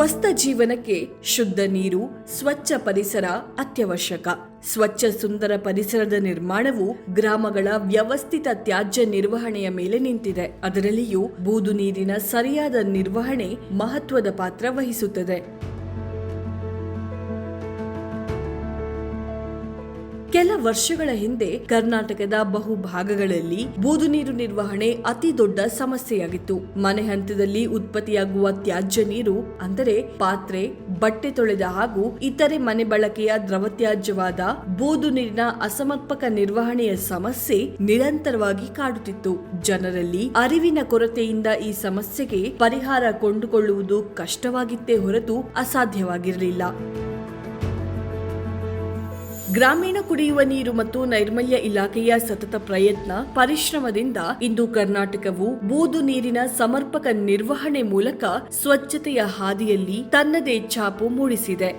ಸ್ವಸ್ಥ ಜೀವನಕ್ಕೆ ಶುದ್ಧ ನೀರು, ಸ್ವಚ್ಛ ಪರಿಸರ ಅತ್ಯವಶ್ಯಕ. ಸ್ವಚ್ಛ ಸುಂದರ ಪರಿಸರದ ನಿರ್ಮಾಣವು ಗ್ರಾಮಗಳ ವ್ಯವಸ್ಥಿತ ತ್ಯಾಜ್ಯ ನಿರ್ವಹಣೆಯ ಮೇಲೆ ನಿಂತಿದೆ. ಅದರಲ್ಲಿಯೂ ಬೂದು ನೀರಿನ ಸರಿಯಾದ ನಿರ್ವಹಣೆ ಮಹತ್ವದ ಪಾತ್ರ ವಹಿಸುತ್ತದೆ. ಕೆಲ ವರ್ಷಗಳ ಹಿಂದೆ ಕರ್ನಾಟಕದ ಬಹುಭಾಗಗಳಲ್ಲಿ ಬೂದು ನೀರು ನಿರ್ವಹಣೆ ಅತಿ ದೊಡ್ಡ ಸಮಸ್ಯೆಯಾಗಿತ್ತು. ಮನೆ ಹಂತದಲ್ಲಿ ಉತ್ಪತ್ತಿಯಾಗುವ ತ್ಯಾಜ್ಯ ನೀರು ಅಂದರೆ ಪಾತ್ರೆ, ಬಟ್ಟೆ ತೊಳೆದ ಹಾಗೂ ಇತರೆ ಮನೆ ಬಳಕೆಯ ದ್ರವತ್ಯಾಜ್ಯವಾದ ಬೂದು ನೀರಿನ ಅಸಮರ್ಪಕ ನಿರ್ವಹಣೆಯ ಸಮಸ್ಯೆ ನಿರಂತರವಾಗಿ ಕಾಡುತ್ತಿತ್ತು. ಜನರಲ್ಲಿ ಅರಿವಿನ ಕೊರತೆಯಿಂದ ಈ ಸಮಸ್ಯೆಗೆ ಪರಿಹಾರ ಕೊಂಡುಕೊಳ್ಳುವುದು ಕಷ್ಟವಾಗಿತ್ತೇ ಹೊರತು ಅಸಾಧ್ಯವಾಗಿರಲಿಲ್ಲ. ಗ್ರಾಮೀಣ ಕುಡಿಯುವ ನೀರು ಮತ್ತು ನೈರ್ಮಲ್ಯ ಇಲಾಖೆಯ ಸತತ ಪ್ರಯತ್ನ, ಪರಿಶ್ರಮದಿಂದ ಇಂದು ಕರ್ನಾಟಕವು ಬೂದು ನೀರಿನ ಸಮರ್ಪಕ ನಿರ್ವಹಣೆ ಮೂಲಕ ಸ್ವಚ್ಛತೆಯ ಹಾದಿಯಲ್ಲಿ ತನ್ನದೇ ಛಾಪು ಮೂಡಿಸಿದೆ.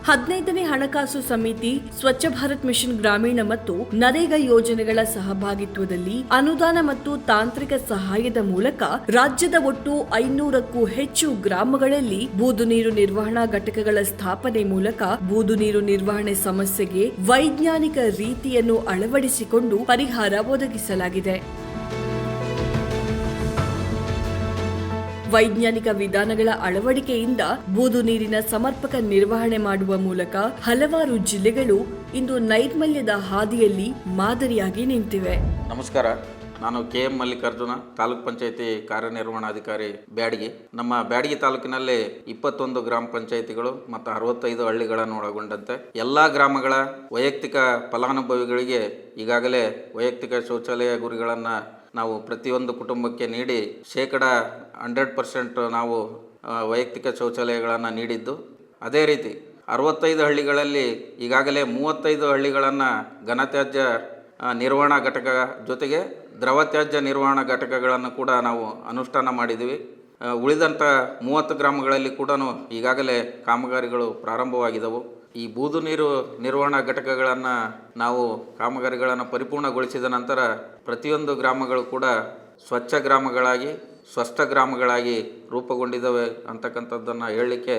15ನೇ ಹಣಕಾಸು ಸಮಿತಿ, ಸ್ವಚ್ಛ ಭಾರತ್ ಮಿಷನ್ ಗ್ರಾಮೀಣ ಮತ್ತು ನರೇಗಾ ಯೋಜನೆಗಳ ಸಹಭಾಗಿತ್ವದಲ್ಲಿ ಅನುದಾನ ಮತ್ತು ತಾಂತ್ರಿಕ ಸಹಾಯದ ಮೂಲಕ ರಾಜ್ಯದ ಒಟ್ಟು 500ಕ್ಕೂ ಹೆಚ್ಚು ಗ್ರಾಮಗಳಲ್ಲಿ ಬೂದು ನೀರು ನಿರ್ವಹಣಾ ಘಟಕಗಳ ಸ್ಥಾಪನೆ ಮೂಲಕ ಬೂದು ನೀರು ನಿರ್ವಹಣೆ ಸಮಸ್ಯೆಗೆ ವೈಜ್ಞಾನಿಕ ರೀತಿಯನ್ನು ಅಳವಡಿಸಿಕೊಂಡು ಪರಿಹಾರ ಒದಗಿಸಲಾಗಿದೆ. ವೈಜ್ಞಾನಿಕ ವಿಧಾನಗಳ ಅಳವಡಿಕೆಯಿಂದ ಬೂದು ನೀರಿನ ಸಮರ್ಪಕ ನಿರ್ವಹಣೆ ಮಾಡುವ ಮೂಲಕ ಹಲವಾರು ಜಿಲ್ಲೆಗಳು ಇಂದು ನೈರ್ಮಲ್ಯದ ಹಾದಿಯಲ್ಲಿ ಮಾದರಿಯಾಗಿ ನಿಂತಿವೆ. ನಮಸ್ಕಾರ, ನಾನು KM ಮಲ್ಲಿಕಾರ್ಜುನ, ತಾಲೂಕ್ ಪಂಚಾಯತಿ ಕಾರ್ಯನಿರ್ವಹಣಾಧಿಕಾರಿ ಬ್ಯಾಡಗಿ. ನಮ್ಮ ಬ್ಯಾಡಗಿ ತಾಲೂಕಿನಲ್ಲಿ 21 ಗ್ರಾಮ ಪಂಚಾಯತಿಗಳು ಮತ್ತು 65 ಹಳ್ಳಿಗಳನ್ನು ಒಳಗೊಂಡಂತೆ ಎಲ್ಲ ಗ್ರಾಮಗಳ ವೈಯಕ್ತಿಕ ಫಲಾನುಭವಿಗಳಿಗೆ ಈಗಾಗಲೇ ವೈಯಕ್ತಿಕ ಶೌಚಾಲಯ ಗುರಿಗಳನ್ನು ನಾವು ಪ್ರತಿಯೊಂದು ಕುಟುಂಬಕ್ಕೆ ನೀಡಿ 100% ನಾವು ವೈಯಕ್ತಿಕ ಶೌಚಾಲಯಗಳನ್ನು ನೀಡಿದ್ದು. ಅದೇ ರೀತಿ 65 ಹಳ್ಳಿಗಳಲ್ಲಿ ಈಗಾಗಲೇ 35 ಹಳ್ಳಿಗಳನ್ನು ಘನತ್ಯಾಜ್ಯ ನಿರ್ವಹಣಾ ಘಟಕ ಜೊತೆಗೆ ದ್ರವ ತ್ಯಾಜ್ಯ ನಿರ್ವಹಣಾ ಘಟಕಗಳನ್ನು ಕೂಡ ನಾವು ಅನುಷ್ಠಾನ ಮಾಡಿದ್ದೀವಿ. ಉಳಿದಂಥ 30 ಗ್ರಾಮಗಳಲ್ಲಿ ಕೂಡ ಈಗಾಗಲೇ ಕಾಮಗಾರಿಗಳು ಪ್ರಾರಂಭವಾಗಿದ್ದವು. ಈ ಬೂದು ನೀರು ನಿರ್ವಹಣಾ ಘಟಕಗಳನ್ನು ನಾವು ಕಾಮಗಾರಿಗಳನ್ನು ಪರಿಪೂರ್ಣಗೊಳಿಸಿದ ನಂತರ ಪ್ರತಿಯೊಂದು ಗ್ರಾಮಗಳು ಕೂಡ ಸ್ವಚ್ಛ ಗ್ರಾಮಗಳಾಗಿ, ಸ್ವಸ್ಥ ಗ್ರಾಮಗಳಾಗಿ ರೂಪುಗೊಂಡಿದ್ದಾವೆ ಅಂತಕ್ಕಂಥದ್ದನ್ನು ಹೇಳಲಿಕ್ಕೆ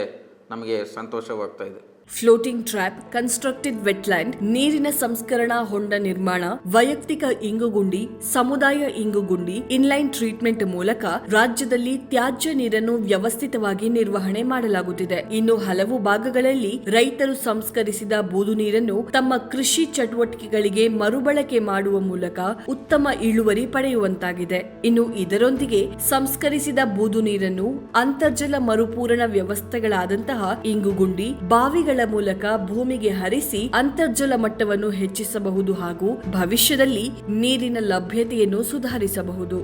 ನಮಗೆ ಸಂತೋಷವಾಗ್ತಾ ಇದೆ. ಫ್ಲೋಟಿಂಗ್ ಟ್ರ್ಯಾಪ್, ಕನ್ಸ್ಟ್ರಕ್ಟೆಡ್ ವೆಟ್ಲ್ಯಾಂಡ್, ನೀರಿನ ಸಂಸ್ಕರಣಾ ಹೊಂಡ ನಿರ್ಮಾಣ, ವೈಯಕ್ತಿಕ ಇಂಗುಗುಂಡಿ, ಸಮುದಾಯ ಇಂಗುಗುಂಡಿ, ಇನ್ಲೈನ್ ಟ್ರೀಟ್ಮೆಂಟ್ ಮೂಲಕ ರಾಜ್ಯದಲ್ಲಿ ತ್ಯಾಜ್ಯ ನೀರನ್ನು ವ್ಯವಸ್ಥಿತವಾಗಿ ನಿರ್ವಹಣೆ ಮಾಡಲಾಗುತ್ತಿದೆ. ಇನ್ನು ಹಲವು ಭಾಗಗಳಲ್ಲಿ ರೈತರು ಸಂಸ್ಕರಿಸಿದ ಬೂದು ನೀರನ್ನು ತಮ್ಮ ಕೃಷಿ ಚಟುವಟಿಕೆಗಳಿಗೆ ಮರುಬಳಕೆ ಮಾಡುವ ಮೂಲಕ ಉತ್ತಮ ಇಳುವರಿ ಪಡೆಯುವಂತಾಗಿದೆ. ಇನ್ನು ಇದರೊಂದಿಗೆ ಸಂಸ್ಕರಿಸಿದ ಬೂದು ನೀರನ್ನು ಅಂತರ್ಜಲ ಮರುಪೂರಣ ವ್ಯವಸ್ಥೆಗಳಾದಂತಹ ಇಂಗುಗುಂಡಿ, ಬಾವಿಗಳ ಮೂಲಕ ಭೂಮಿಗೆ ಹರಿಸಿ ಅಂತರ್ಜಲ ಮಟ್ಟವನ್ನು ಹೆಚ್ಚಿಸಬಹುದು ಹಾಗೂ ಭವಿಷ್ಯದಲ್ಲಿ ನೀರಿನ ಲಭ್ಯತೆಯನ್ನು ಸುಧಾರಿಸಬಹುದು.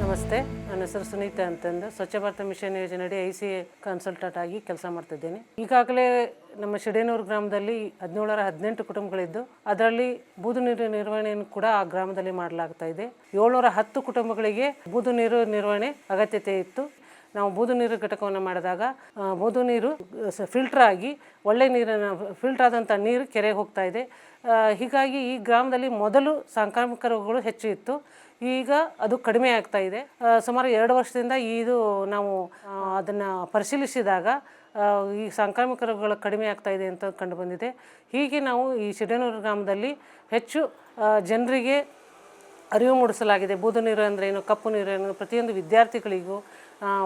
ನಮಸ್ತೆ, ನನ್ನ ಹೆಸರು ಸುನೀತಾ ಅಂತಂದು ಸ್ವಚ್ಛ ಭಾರತ ಮಿಷನ್ ಯೋಜನೆಯಡಿ ICA ಕನ್ಸಲ್ಟೆಂಟ್ ಆಗಿ ಕೆಲಸ ಮಾಡ್ತಿದ್ದೇನೆ. ಈಗಾಗಲೇ ನಮ್ಮ ಶಿಡೇನೂರು ಗ್ರಾಮದಲ್ಲಿ 1718 ಕುಟುಂಬಗಳಿದ್ದು ಅದರಲ್ಲಿ ಬೂದು ನೀರು ನಿರ್ವಹಣೆಯನ್ನು ಕೂಡ ಆ ಗ್ರಾಮದಲ್ಲಿ ಮಾಡಲಾಗ್ತಾ ಇದೆ. 710 ಕುಟುಂಬಗಳಿಗೆ ಬೂದು ನೀರು ನಿರ್ವಹಣೆ ಅಗತ್ಯತೆ ಇತ್ತು. ನಾವು ಬೂದು ನೀರು ಘಟಕವನ್ನು ಮಾಡಿದಾಗ ಬೂದು ನೀರು ಫಿಲ್ಟರ್ ಆಗಿ ಒಳ್ಳೆ ನೀರನ್ನು ಫಿಲ್ಟರ್ ಆದಂಥ ನೀರು ಕೆರೆಗೆ ಹೋಗ್ತಾ ಇದೆ. ಹೀಗಾಗಿ ಈ ಗ್ರಾಮದಲ್ಲಿ ಮೊದಲು ಸಾಂಕ್ರಾಮಿಕ ರೋಗಗಳು ಹೆಚ್ಚು ಇತ್ತು, ಈಗ ಅದು ಕಡಿಮೆ ಆಗ್ತಾ ಇದೆ. ಸುಮಾರು 2 ವರ್ಷದಿಂದ ಇದು ನಾವು ಅದನ್ನು ಪರಿಶೀಲಿಸಿದಾಗ ಈ ಸಾಂಕ್ರಾಮಿಕ ರೋಗಗಳು ಕಡಿಮೆ ಆಗ್ತಾ ಇದೆ ಅಂತ ಕಂಡು ಬಂದಿದೆ. ಹೀಗೆ ನಾವು ಈ ಶಿಡೇನೂರು ಗ್ರಾಮದಲ್ಲಿ ಹೆಚ್ಚು ಜನರಿಗೆ ಅರಿವು ಮೂಡಿಸಲಾಗಿದೆ. ಬೂದು ನೀರು ಅಂದರೆ ಏನು, ಕಪ್ಪು ನೀರು ಏನು, ಪ್ರತಿಯೊಂದು ವಿದ್ಯಾರ್ಥಿಗಳಿಗೂ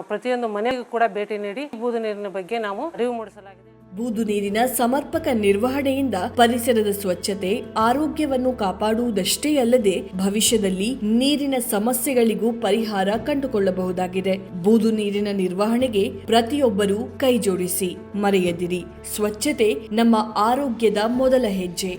ಪ್ರತಿಯೊಂದು ಮನೆಗೂ ಕೂಡ ಭೇಟಿ ನೀಡಿ ಬೂದು ನೀರಿನ ಬಗ್ಗೆ ನಾವು ಅರಿವು ಮೂಡಿಸಲಾಗಿದೆ. ಬೂದು ನೀರಿನ ಸಮರ್ಪಕ ನಿರ್ವಹಣೆಯಿಂದ ಪರಿಸರದ ಸ್ವಚ್ಛತೆ, ಆರೋಗ್ಯವನ್ನು ಕಾಪಾಡುವುದಷ್ಟೇ ಅಲ್ಲದೆ ಭವಿಷ್ಯದಲ್ಲಿ ನೀರಿನ ಸಮಸ್ಯೆಗಳಿಗೂ ಪರಿಹಾರ ಕಂಡುಕೊಳ್ಳಬಹುದಾಗಿದೆ. ಬೂದು ನೀರಿನ ನಿರ್ವಹಣೆಗೆ ಪ್ರತಿಯೊಬ್ಬರೂ ಕೈ ಜೋಡಿಸಿ. ಮರೆಯದಿರಿ, ಸ್ವಚ್ಛತೆ ನಮ್ಮ ಆರೋಗ್ಯದ ಮೊದಲ ಹೆಜ್ಜೆ.